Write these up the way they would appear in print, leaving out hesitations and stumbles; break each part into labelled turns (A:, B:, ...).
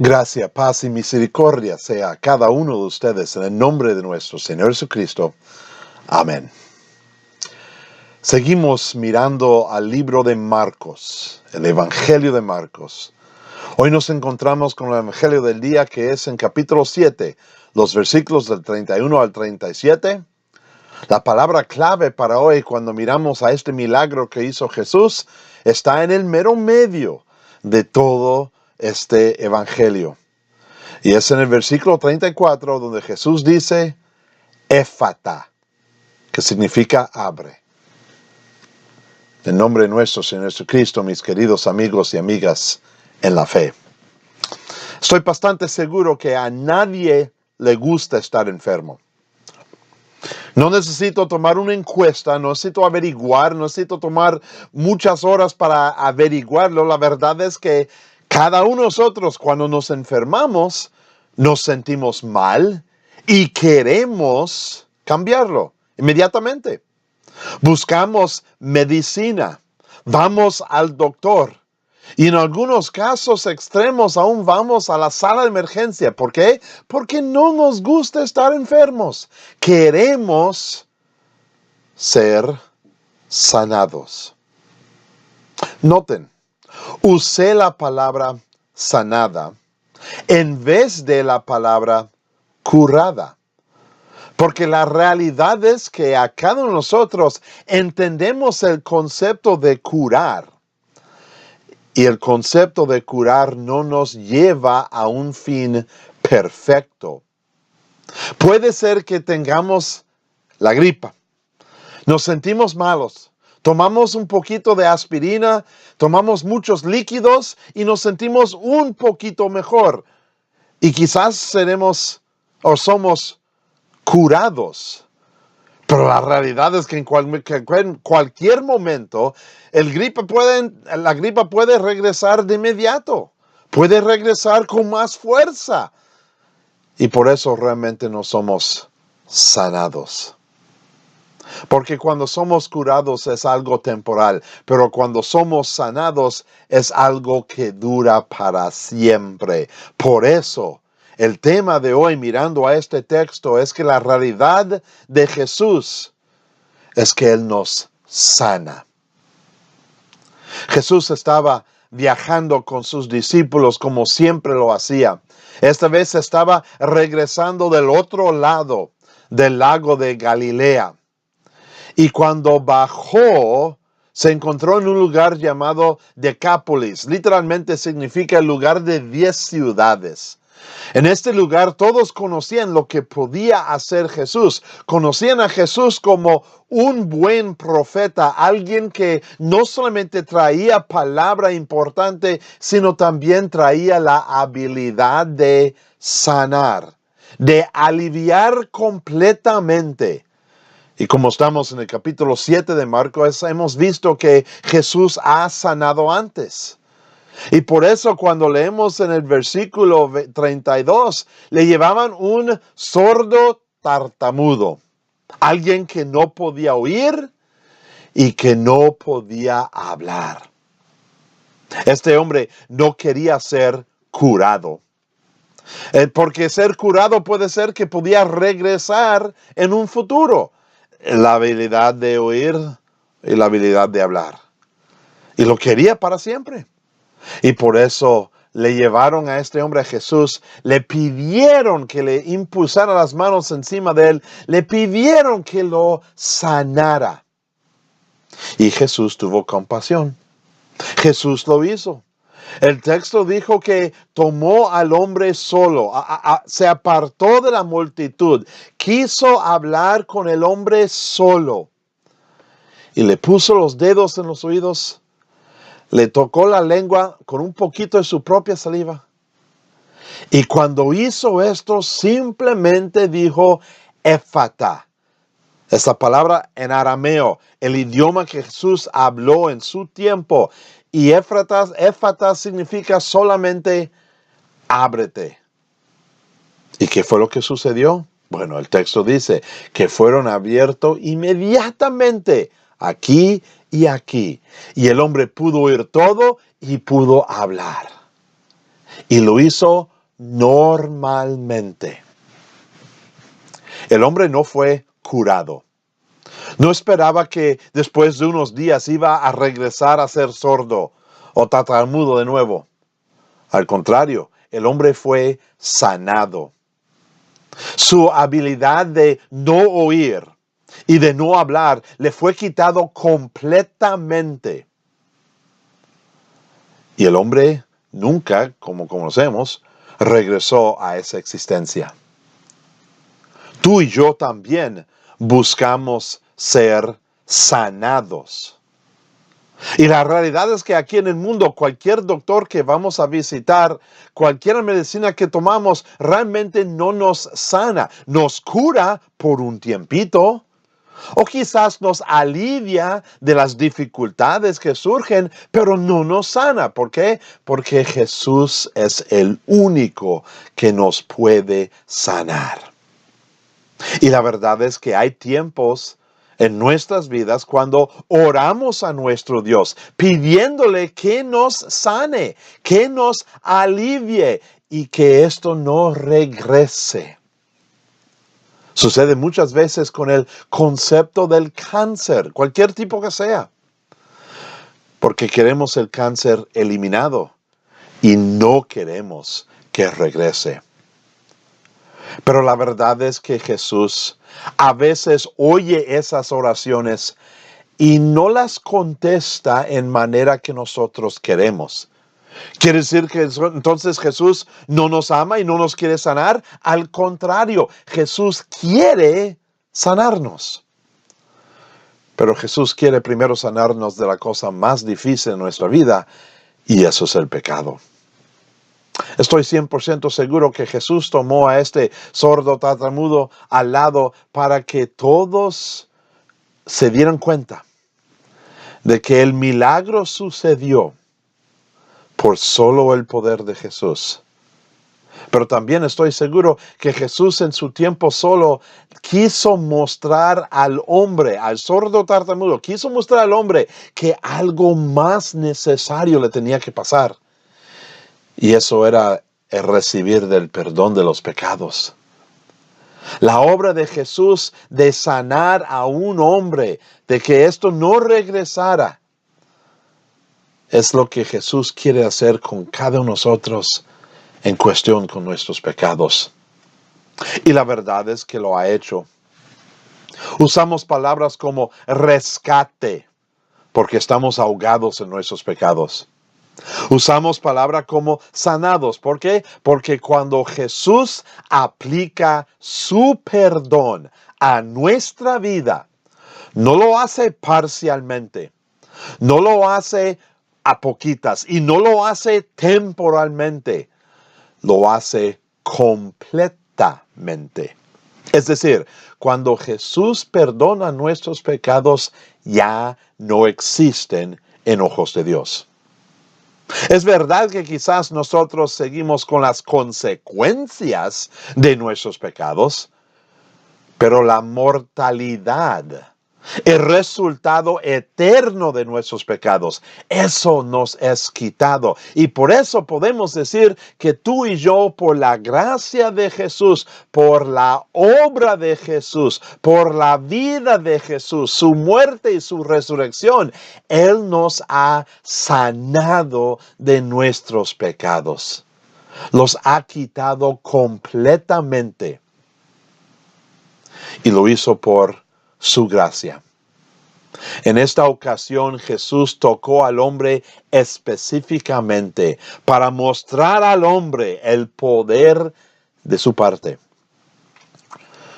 A: Gracia, paz y misericordia sea a cada uno de ustedes en el nombre de nuestro Señor Jesucristo. Amén. Seguimos mirando al libro de Marcos, el Evangelio de Marcos. Hoy nos encontramos con el Evangelio del día que es en capítulo 7, los versículos del 31 al 37. La palabra clave para hoy cuando miramos a este milagro que hizo Jesús está en el mero medio de todo este Evangelio. Y es en el versículo 34 donde Jesús dice, Éfata, que significa abre. En nombre de nuestro Señor Jesucristo, mis queridos amigos y amigas en la fe. Estoy bastante seguro que a nadie le gusta estar enfermo. No necesito tomar una encuesta, no necesito averiguar, no necesito tomar muchas horas para averiguarlo. La verdad es que cada uno de nosotros cuando nos enfermamos, nos sentimos mal y queremos cambiarlo inmediatamente. Buscamos medicina, vamos al doctor y en algunos casos extremos aún vamos a la sala de emergencia. ¿Por qué? Porque no nos gusta estar enfermos. Queremos ser sanados. Noten, usé la palabra sanada en vez de la palabra curada. Porque la realidad es que a cada uno de nosotros entendemos el concepto de curar. Y el concepto de curar no nos lleva a un fin perfecto. Puede ser que tengamos la gripa. Nos sentimos malos. Tomamos un poquito de aspirina, tomamos muchos líquidos y nos sentimos un poquito mejor. Y quizás seremos o somos curados. Pero la realidad es que en cualquier momento la gripa puede regresar de inmediato. Puede regresar con más fuerza. Y por eso realmente no somos sanados. Porque cuando somos curados es algo temporal, pero cuando somos sanados es algo que dura para siempre. Por eso, el tema de hoy mirando a este texto es que la realidad de Jesús es que Él nos sana. Jesús estaba viajando con sus discípulos como siempre lo hacía. Esta vez estaba regresando del otro lado del lago de Galilea. Y cuando bajó, se encontró en un lugar llamado Decápolis. Literalmente significa el lugar de 10 ciudades. En este lugar todos conocían lo que podía hacer Jesús. Conocían a Jesús como un buen profeta, alguien que no solamente traía palabra importante, sino también traía la habilidad de sanar, de aliviar completamente. Y como estamos en el capítulo 7 de Marcos, hemos visto que Jesús ha sanado antes. Y por eso cuando leemos en el versículo 32, le llevaban un sordo tartamudo. Alguien que no podía oír y que no podía hablar. Este hombre no quería ser curado. Porque ser curado puede ser que podía regresar en un futuro. La habilidad de oír y la habilidad de hablar. Y lo quería para siempre. Y por eso le llevaron a este hombre a Jesús, le pidieron que le impulsara las manos encima de él, le pidieron que lo sanara. Y Jesús tuvo compasión. Jesús lo hizo. El texto dijo que tomó al hombre solo, se apartó de la multitud, quiso hablar con el hombre solo. Y le puso los dedos en los oídos, le tocó la lengua con un poquito de su propia saliva. Y cuando hizo esto, simplemente dijo, Éfata. Esta palabra en arameo, el idioma que Jesús habló en su tiempo. Y Éfata significa solamente ábrete. ¿Y qué fue lo que sucedió? Bueno, el texto dice que fueron abiertos inmediatamente aquí y aquí. Y el hombre pudo oír todo y pudo hablar. Y lo hizo normalmente. El hombre no fue curado. No esperaba que después de unos días iba a regresar a ser sordo o tartamudo de nuevo. Al contrario, el hombre fue sanado. Su habilidad de no oír y de no hablar le fue quitado completamente. Y el hombre nunca, como conocemos, regresó a esa existencia. Tú y yo también buscamos ser sanados. Y la realidad es que aquí en el mundo, cualquier doctor que vamos a visitar, cualquier medicina que tomamos, realmente no nos sana. Nos cura por un tiempito, o quizás nos alivia de las dificultades que surgen, pero no nos sana. ¿Por qué? Porque Jesús es el único que nos puede sanar. Y la verdad es que hay tiempos en nuestras vidas cuando oramos a nuestro Dios, pidiéndole que nos sane, que nos alivie y que esto no regrese. Sucede muchas veces con el concepto del cáncer, cualquier tipo que sea, porque queremos el cáncer eliminado y no queremos que regrese. Pero la verdad es que Jesús a veces oye esas oraciones y no las contesta en manera que nosotros queremos. ¿Quiere decir que entonces Jesús no nos ama y no nos quiere sanar? Al contrario, Jesús quiere sanarnos. Pero Jesús quiere primero sanarnos de la cosa más difícil en nuestra vida, y eso es el pecado. Estoy 100% seguro que Jesús tomó a este sordo tartamudo al lado para que todos se dieran cuenta de que el milagro sucedió por solo el poder de Jesús. Pero también estoy seguro que Jesús en su tiempo solo quiso mostrar al hombre, al sordo tartamudo, quiso mostrar al hombre que algo más necesario le tenía que pasar. Y eso era el recibir del perdón de los pecados. La obra de Jesús de sanar a un hombre, de que esto no regresara, es lo que Jesús quiere hacer con cada uno de nosotros en cuestión con nuestros pecados. Y la verdad es que lo ha hecho. Usamos palabras como rescate, porque estamos ahogados en nuestros pecados. Usamos palabras como sanados. ¿Por qué? Porque cuando Jesús aplica su perdón a nuestra vida, no lo hace parcialmente, no lo hace a poquitas y no lo hace temporalmente, lo hace completamente. Es decir, cuando Jesús perdona nuestros pecados, ya no existen en ojos de Dios. Es verdad que quizás nosotros seguimos con las consecuencias de nuestros pecados, pero la mortalidad, el resultado eterno de nuestros pecados, eso nos es quitado. Y por eso podemos decir que tú y yo, por la gracia de Jesús, por la obra de Jesús, por la vida de Jesús, su muerte y su resurrección, Él nos ha sanado de nuestros pecados. Los ha quitado completamente. Y lo hizo por su gracia. En esta ocasión Jesús tocó al hombre específicamente para mostrar al hombre el poder de su parte.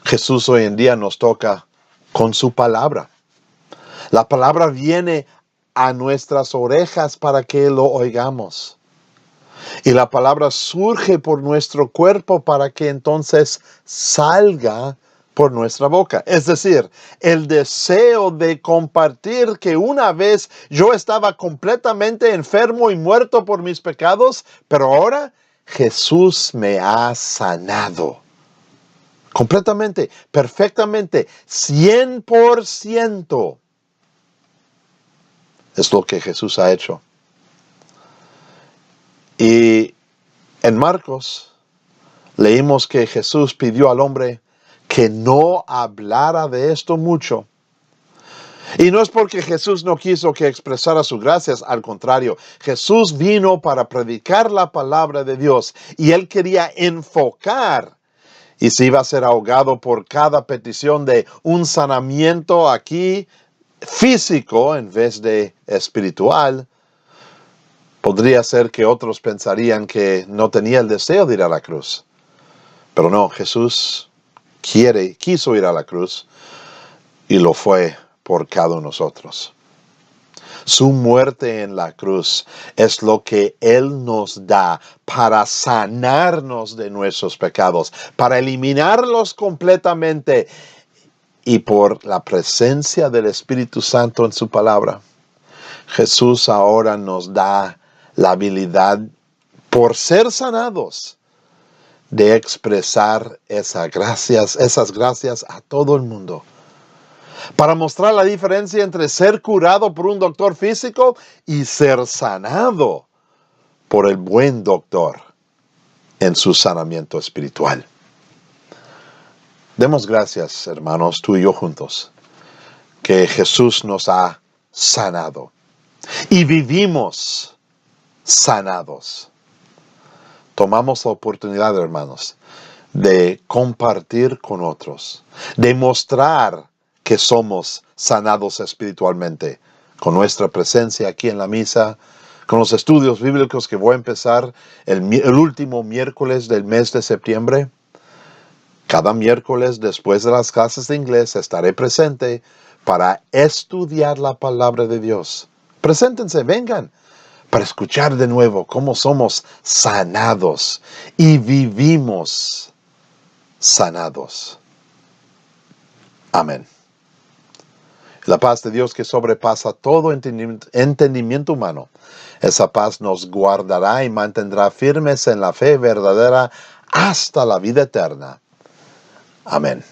A: Jesús hoy en día nos toca con su palabra. La palabra viene a nuestras orejas para que lo oigamos. Y la palabra surge por nuestro cuerpo para que entonces salga por nuestra boca. Es decir, el deseo de compartir que una vez yo estaba completamente enfermo y muerto por mis pecados, pero ahora Jesús me ha sanado. Completamente, perfectamente, 100%. Es lo que Jesús ha hecho. Y En Marcos leímos que Jesús pidió al hombre que no hablara de esto mucho. Y no es porque Jesús no quiso que expresara sus gracias, al contrario, Jesús vino para predicar la palabra de Dios y él quería enfocar. Y si iba a ser ahogado por cada petición de un sanamiento aquí físico en vez de espiritual, podría ser que otros pensarían que no tenía el deseo de ir a la cruz. Pero no, Jesús quiso ir a la cruz y lo fue por cada uno de nosotros. Su muerte en la cruz es lo que Él nos da para sanarnos de nuestros pecados, para eliminarlos completamente y por la presencia del Espíritu Santo en su palabra. Jesús ahora nos da la habilidad, por ser sanados, de expresar esas gracias a todo el mundo. Para mostrar la diferencia entre ser curado por un doctor físico y ser sanado por el buen doctor en su sanamiento espiritual. Demos gracias, hermanos, tú y yo juntos, que Jesús nos ha sanado y vivimos sanados. Tomamos la oportunidad, hermanos, de compartir con otros, de mostrar que somos sanados espiritualmente, con nuestra presencia aquí en la misa, con los estudios bíblicos que voy a empezar el último miércoles del mes de septiembre. Cada miércoles después de las clases de inglés estaré presente para estudiar la palabra de Dios. Preséntense, vengan, para escuchar de nuevo cómo somos sanados y vivimos sanados. Amén. La paz de Dios que sobrepasa todo entendimiento humano, esa paz nos guardará y mantendrá firmes en la fe verdadera hasta la vida eterna. Amén.